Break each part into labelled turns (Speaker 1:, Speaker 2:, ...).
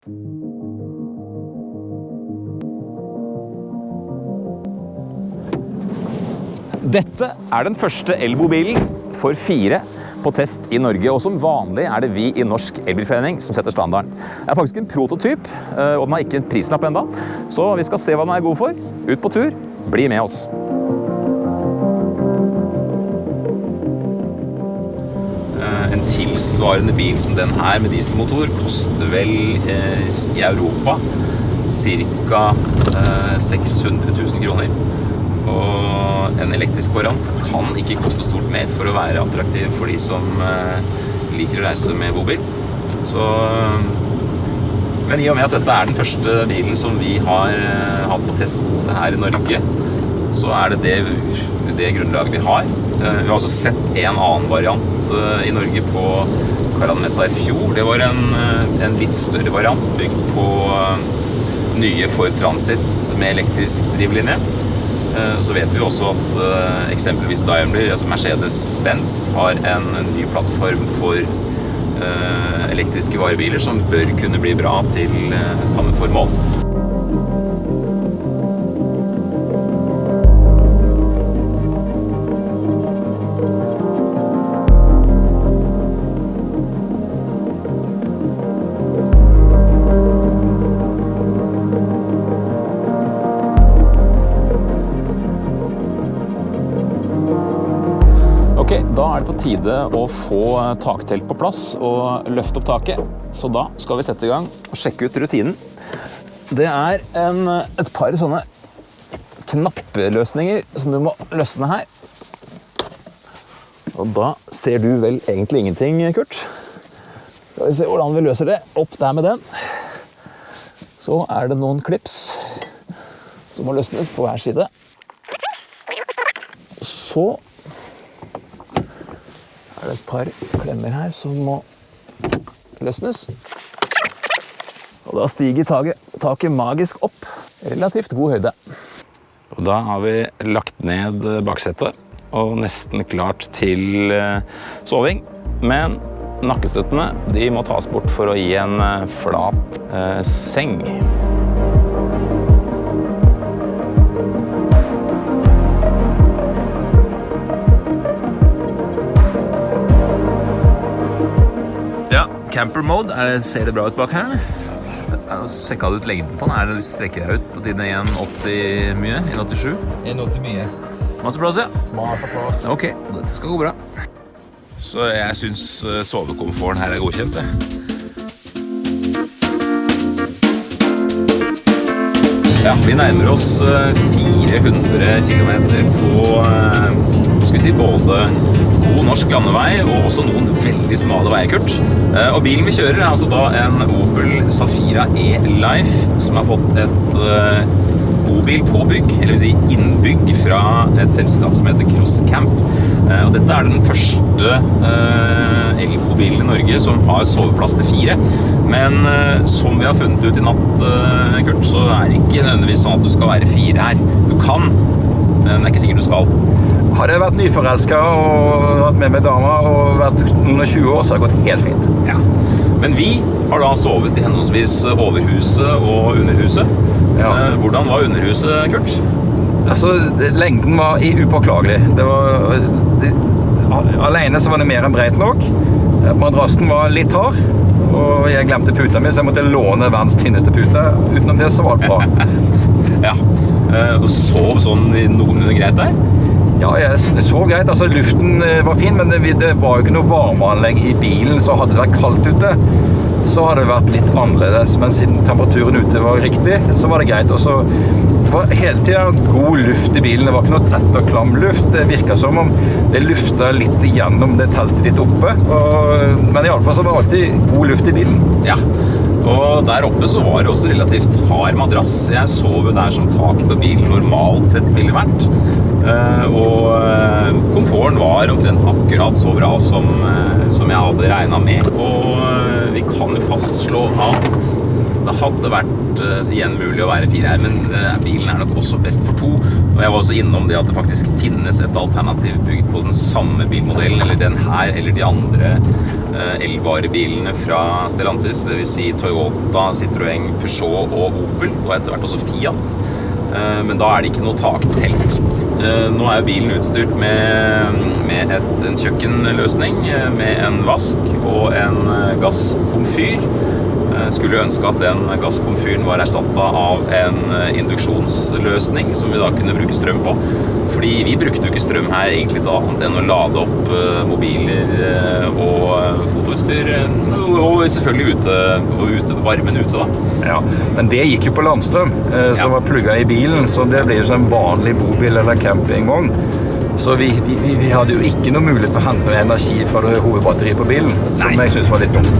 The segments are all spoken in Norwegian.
Speaker 1: Dette den første elbobilen for 4 på test i Norge, og som vanlig det vi i Norsk Elbilforening som setter standarden. Det faktisk en prototyp, og den har ikke en prislapp enda, så vi skal se hva den god for. Ut på tur, bli med oss! En tilsvarende bil som den her med dieselmotor koster vel i Europa ca. 600 000 kroner. Og en elektrisk variant kan ikke koste stort mer for å være attraktiv for de som liker å reise med bobil. Men i og med at dette den første bilen som vi har hatt på test her i Norge, så det grunnlaget vi har. Vi har også sett en annen variant i Norge på Karanmessa i fjor. Det var en litt større variant bygd på nye Ford Transit med elektrisk drivlinje. Så vet vi også at eksempelvis Daimler, altså Mercedes-Benz, har en ny plattform for elektriske varebiler som bør kunne bli bra til samme formål. Da det på tide å få taktelt på plass og løfte opp taket. Så da skal vi sette i gang og sjekke ut rutinen. Det et par sånne knappeløsninger som du må løsne her. Og da ser du vel egentlig ingenting, Kurt. Skal vi se hvordan vi løser det. Opp der med den. Så det noen klips som må løsnes på hver side. Så det et par klemmer her som må løsnes. Og da stiger taket magisk opp. Relativt god høyde. Og da har vi lagt ned baksetet og nesten klart til soving. Men nakkestøttene de må tas bort for å gi en flat seng. Camper mode, ser det bra ut bak her? Sjekket du ut lengden på den? Det strekker jeg ut på tiden 1,80 mye? 1,87?
Speaker 2: 1,80 mye.
Speaker 1: Masse plass, ja?
Speaker 2: Masse plass.
Speaker 1: Ok, dette skal gå bra. Så jeg synes sovekomforten her godkjent, det. Ja, vi nærmer oss 400 kilometer på, skal vi si, både god norsk landevei og også noen veldig smale veier, Kurt. Og bilen vi kjører altså da en Opel Zafira E-Life som har fått et bobil-påbygg, eller vil si innbygg fra et selskap som heter Crosscamp. Og dette den første elbobilen i Norge som har soveplass til 4. Men som vi har funnet ut i natt, Kurt, så det ikke nødvendigvis sånn at du skal være 4 her. Du kan, men det ikke sikkert du skal.
Speaker 2: Hadde jeg vært nyforelsket og vært med dama og vært under 20 år, så hadde det gått helt fint.
Speaker 1: Ja. Men vi har da sovet i henholdsvis overhuset og underhuset. Ja. Hvordan var underhuset, Kurt?
Speaker 2: Altså, lengden var upåklagelig. Alene så var det mer enn breit nok. Madrassen var litt hard, og jeg glemte puta mi, så jeg måtte låne verdens tynneste pute. Utenom det så var det bra.
Speaker 1: Ja, og sov sånn noenlunde greit der?
Speaker 2: Ja, jeg sov greit. Altså, luften var fin, men det var jo ikke noe varmeanlegg i bilen, så hadde det vært kaldt ute, så hadde det vært litt annerledes. Men siden temperaturen ute var riktig, så var det greit. Og så var hele tiden god luft i bilen. Det var ikke noe tett og klam luft. Det virket som om det luftet litt igjennom det teltet litt oppe. Men i alle fall så var det alltid god luft i bilen.
Speaker 1: Ja, og der oppe så var det også relativt hard madrass. Jeg sov jo der som taket på bilen normalt sett ville vært. Og komforten var omtrent akkurat så bra som jeg hadde regnet med. Og vi kan jo fastslå at det hadde vært igjen mulig å være 4 her, men bilen nok også best for 2. Og jeg var også innom det at det faktisk finnes et alternativ bygd på den samme bilmodellen, eller den her, eller de andre elvarebilene fra Stellantis, det vil si Toyota, Citroën, Peugeot og Opel, og etter hvert også Fiat. Men da det ikke noe taktelt. Nå jo bilen utstyrt med en kjøkkenløsning, med en vask og en gasskomfyr. Skulle ønske at den gasskomfyren var erstattet av en induksjonsløsning som vi da kunne bruke strøm på. Fordi vi brukte jo ikke strøm her egentlig til annet enn å lade opp mobiler og fotoutstyr, og selvfølgelig varmen ute da.
Speaker 2: Ja, men det gikk jo på landstrøm, som var plugget i bilen, så det ble jo som en vanlig bobil eller campingvogn. Så vi hadde jo ikke noe mulighet for å hente energi fra det hovedbatteriet på bilen, som jeg synes var litt dumt.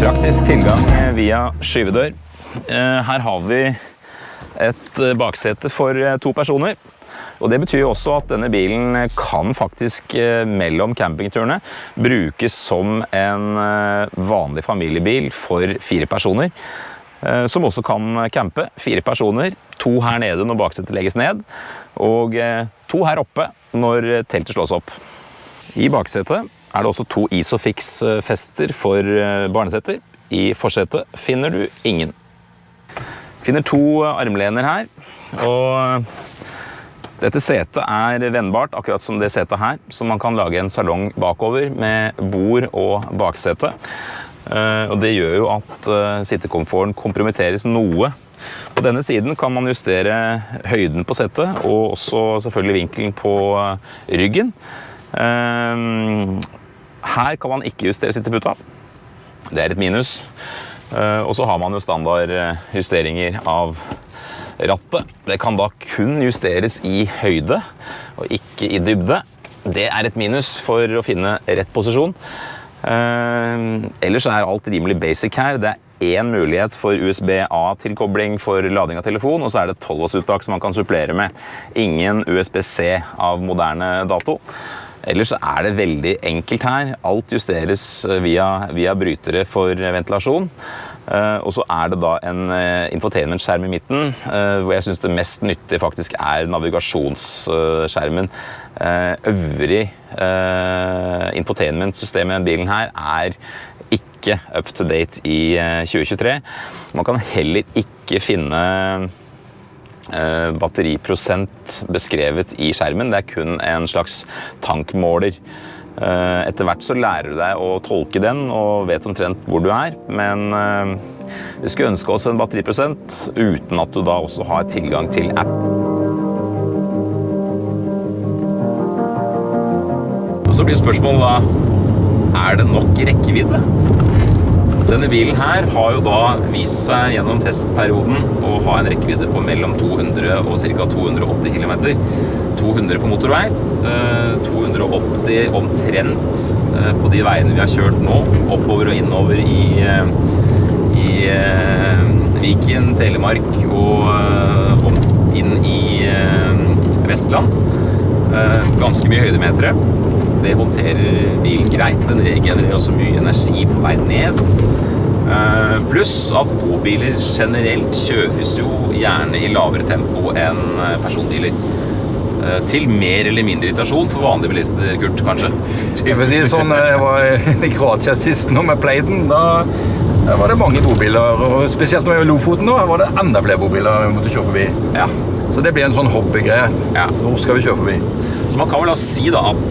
Speaker 1: Praktisk tilgang via skyvedør. Her har vi et baksete for 2 personer. Og det betyr jo også at denne bilen kan faktisk mellom campingturene brukes som en vanlig familiebil for 4 personer. Som også kan campe 4 personer, 2 her nede når baksetet legges ned, og 2 her oppe når teltet slås opp. I baksetet det også 2 Isofix-fester for barnesetter. I forsetet finner du ingen. Finner 2 armlener her, og dette setet vennbart, akkurat som det setet her, så man kan lage en salong bakover med bord og baksete. Og det gjør jo at sittekomforten kompromitteres noe. På denne siden kan man justere høyden på setet, og også selvfølgelig vinkelen på ryggen. Her kan man ikke justere sitteputa. Det et minus. Og så har man jo standard justeringer av rattet. Det kan da kun justeres i høyde, og ikke i dybde. Det et minus for å finne rett posisjon. Ellers alt rimelig basic her. Det en mulighet for USB-A-tilkobling for lading av telefon, og så det 12-voltsuttak som man kan supplere med. Ingen USB-C av moderne dato. Ellers det veldig enkelt her. Alt justeres via brytere for ventilasjon. Og så det da en infotainmentskjerm i midten, hvor jeg synes det mest nyttige faktisk navigasjonsskjermen. Øvrig infotainmentsystemet i bilen her ikke up to date i 2023. Man kan heller ikke finne batteriprosent beskrevet i skjermen. Det kun en slags tankmåler. Etter hvert så lærer du deg å tolke den og vet omtrent hvor du men vi skulle ønske oss en batteriprosent uten at du da også har tilgang til app. Og så blir spørsmålet da, det nok rekkevidde? Denne bilen her har jo da vist seg gjennom testperioden å ha en rekkevidde på mellom 200 og ca. 280 km. 200 på motorvei, 280 omtrent på de veiene vi har kjørt nå, oppover og innover i Viken, Telemark og inn i Vestland. Ganske mye høydemetere. Det håndterer bilen greit, den regenererer også mye energi på vei ned. Pluss at bobiler generelt kjøres jo gjerne i lavere tempo enn personbiler. Til mer eller mindre irritasjon for vanlige bilister, Kurt, kanskje?
Speaker 2: Jeg vil si sånn, jeg var i Kroatia sist nå med Pleiden, da var det mange bobiler, og spesielt når jeg var i Lofoten nå, var det enda flere bobiler vi måtte kjøre forbi.
Speaker 1: Ja.
Speaker 2: Så det blir en sånn hobbygreie. Ja. Nå skal vi kjøre forbi.
Speaker 1: Så man kan vel si da at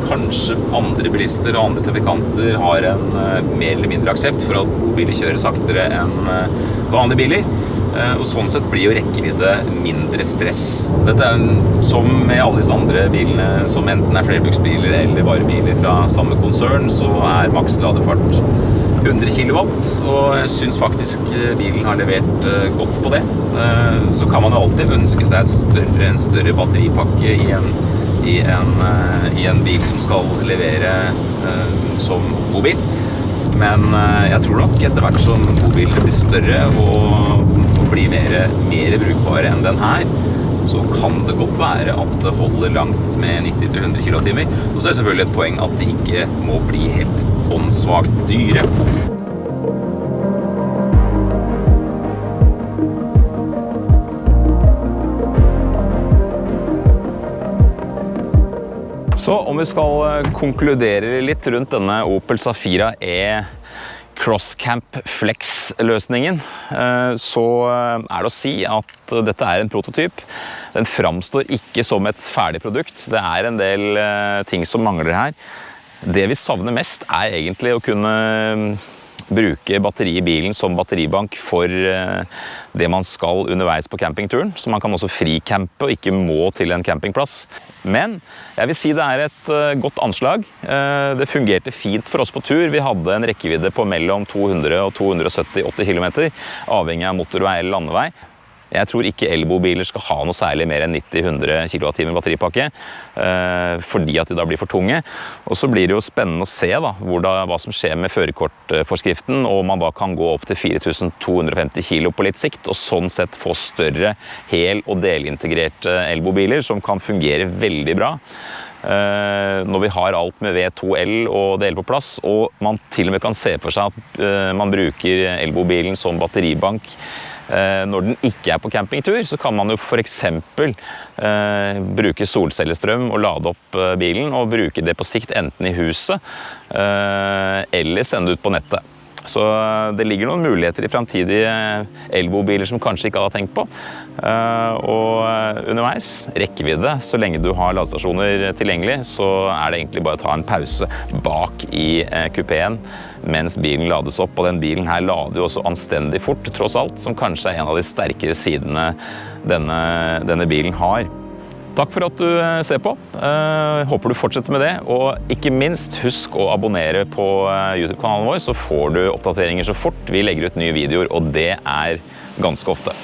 Speaker 1: kanskje andre bilister og andre trafikanter har en mer eller mindre aksept for at bobiler kjører saktere enn vanlige biler. Og sånn sett blir jo rekkevidde mindre stress. Dette som med alle disse andre bilene, som enten flerbruksbiler eller varebiler fra samme konsern, så maks ladefart 100 kW, og jeg synes faktisk bilen har levert godt på det. Så kan man jo alltid ønske seg en større batteripakke i en bil som skal levere som bobil. Men jeg tror nok etter hvert som bobilene blir større og blir mer brukbare enn den her, så kan det godt være at det holder langt med 90-100 kWh. Og så er det selvfølgelig et poeng at det ikke må bli helt åndssvagt dyre. Så om vi skal konkludere litt rundt denne Opel Zafira E Crosscamp Flex-løsningen, så er det å si at dette er en prototyp. Den framstår ikke som et ferdig produkt. Det er en del ting som mangler her. Det vi savner mest er egentlig å kunne bruke batteri i bilen som batteribank for det man skal underveis på campingturen, så man kan også fricampe og ikke må til en campingplass. Men jeg vil si det er et godt anslag. Det fungerte fint for oss på tur. Vi hadde en rekkevidde på mellom 200 og 270-80 km, avhengig av motorvei eller landevei. Jeg tror ikke elbobiler skal ha noe særlig mer enn 90-100 kWh batteripakke, fordi at de da blir for tunge. Og så blir det jo spennende å se da, hva som skjer med førerkortforskriften, og man da kan gå opp til 4250 kilo på litt sikt, og sånn sett få større hel- og delintegrerte elbobiler som kan fungere veldig bra. Når vi har alt med V2L og del på plass, og man til og med kan se for seg at man bruker elbobilen som batteribank når den ikke er på campingtur, så kan man jo for eksempel bruke solcellestrøm og lade opp bilen og bruke det på sikt enten i huset eller sende det ut på nettet. Så det ligger noen muligheter i fremtidige elbobiler som kanskje ikke hadde tenkt på. Og underveis, rekkevidde, så lenge du har ladestasjoner tilgjengelig, så er det egentlig bare å ta en pause bak i kupeen mens bilen lades opp. Og den bilen her lader jo også anstendig fort, tross alt, som kanskje er en av de sterkere sidene denne bilen har. Takk for at du ser på. Håper du fortsetter med det, og ikke minst husk å abonnere på YouTube-kanalen vår, så får du oppdateringer så fort vi legger ut nye videoer, og det er ganske ofte.